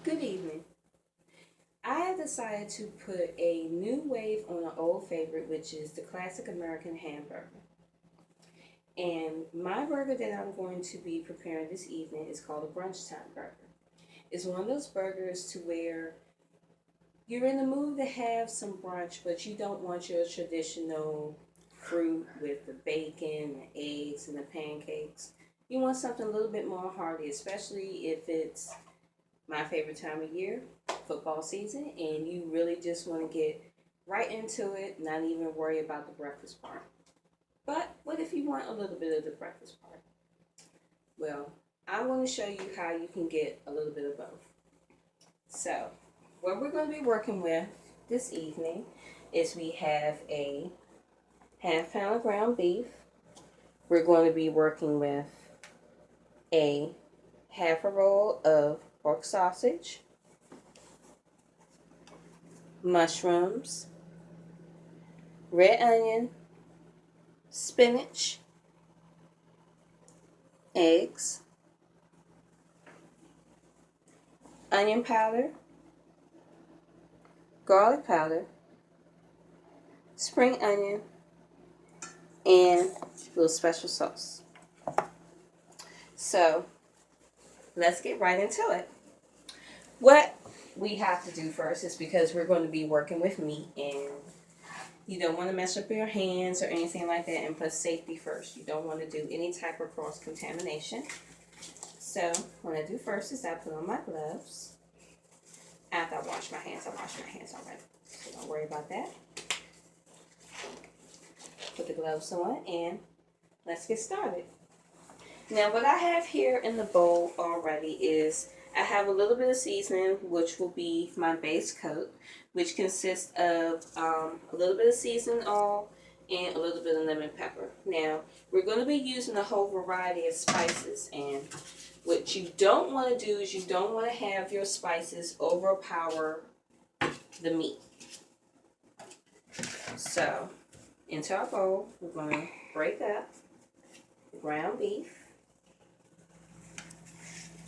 Good evening. I have decided to put a new wave on an old favorite, which is the classic American hamburger. And my burger that I'm going to be preparing this evening is called a brunch time burger. It's one of those burgers to where you're in the mood to have some brunch, but you don't want your traditional fruit with the bacon, the eggs, and the pancakes. You want something a little bit more hearty, especially if it's my favorite time of year, football season, and you really just want to get right into it, not even worry about the breakfast part. But what if you want a little bit of the breakfast part? Well, I'm going to show you how you can get a little bit of both. So, what we're going to be working with this evening is we have a half-pound of ground beef. We're going to be working with a half a roll of pork sausage, mushrooms, red onion, spinach, eggs, onion powder, garlic powder, spring onion, and a little special sauce. So let's get right into it. What we have to do first is, because we're going to be working with meat and you don't want to mess up your hands or anything like that, and put safety first. You don't want to do any type of cross-contamination. So what I do first is I put on my gloves. After I wash my hands already. So don't worry about that. Put the gloves on and let's get started. Now what I have here in the bowl already is I have a little bit of seasoning, which will be my base coat, which consists of a little bit of seasoned oil and a little bit of lemon pepper. Now, we're going to be using a whole variety of spices, and what you don't want to do is you don't want to have your spices overpower the meat. So, into our bowl, we're going to break up the ground beef.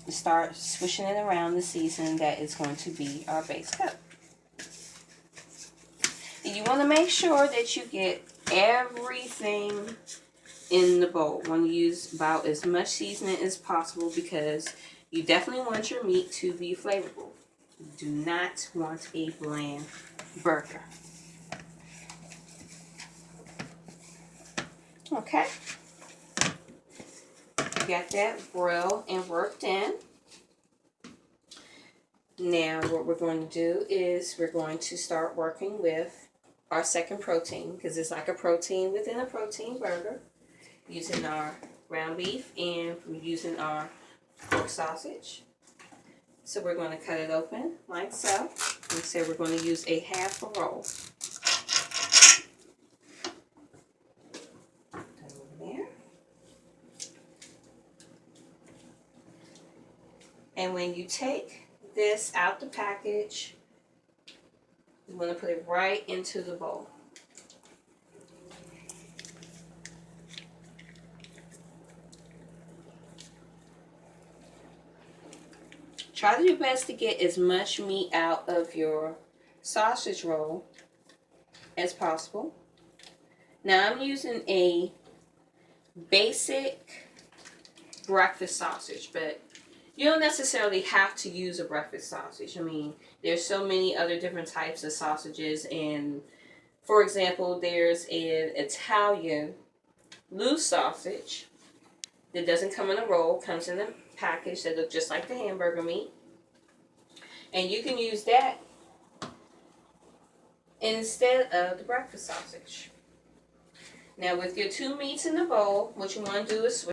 Start swishing it around the seasoning that is going to be our base coat. And you want to make sure that you get everything in the bowl. You want to use about as much seasoning as possible, because you definitely want your meat to be flavorful. You do not want a bland burger. Okay. Got that broiled and worked in. Now what we're going to do is we're going to start working with our second protein, because it's like a protein within a protein burger, using our ground beef and we're using our pork sausage. So we're going to cut it open like so. Like I said, we're going to use a half a roll. And when you take this out the package, you want to put it right into the bowl. Try to do your best to get as much meat out of your sausage roll as possible. Now I'm using a basic breakfast sausage, but you don't necessarily have to use a breakfast sausage. I mean, there's so many other different types of sausages, and for example, there's an Italian loose sausage that doesn't come in a roll, comes in a package that looks just like the hamburger meat, and you can use that instead of the breakfast sausage. Now with your two meats in the bowl, what you want to do is switch